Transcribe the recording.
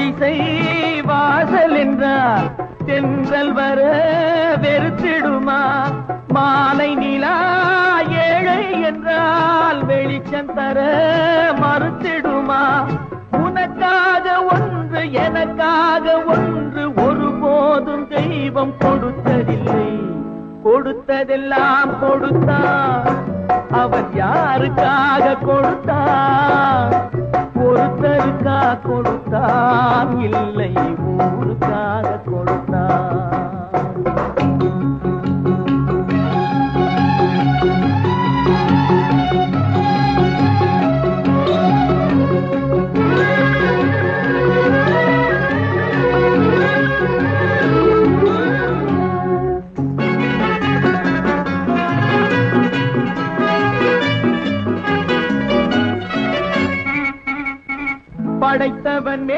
குடிசை வாசல் என்றால் தென்றல் வர வெறுத்திடுமா? மாலை நிலா ஏழை என்றால் வெளிச்சம் தர மறுத்திடுமா? உனக்காக ஒன்று எனக்காக ஒன்று ஒருபோதும் தெய்வம் கொடுத்ததில்லை. கொடுத்ததெல்லாம் கொடுத்தான், அவன் யாருக்காக கொடுத்தான்? ஒருத்தருக்கா கொடுத்தான், இல்லை ஊருக்காக கொடுத்தான். படைத்தவன்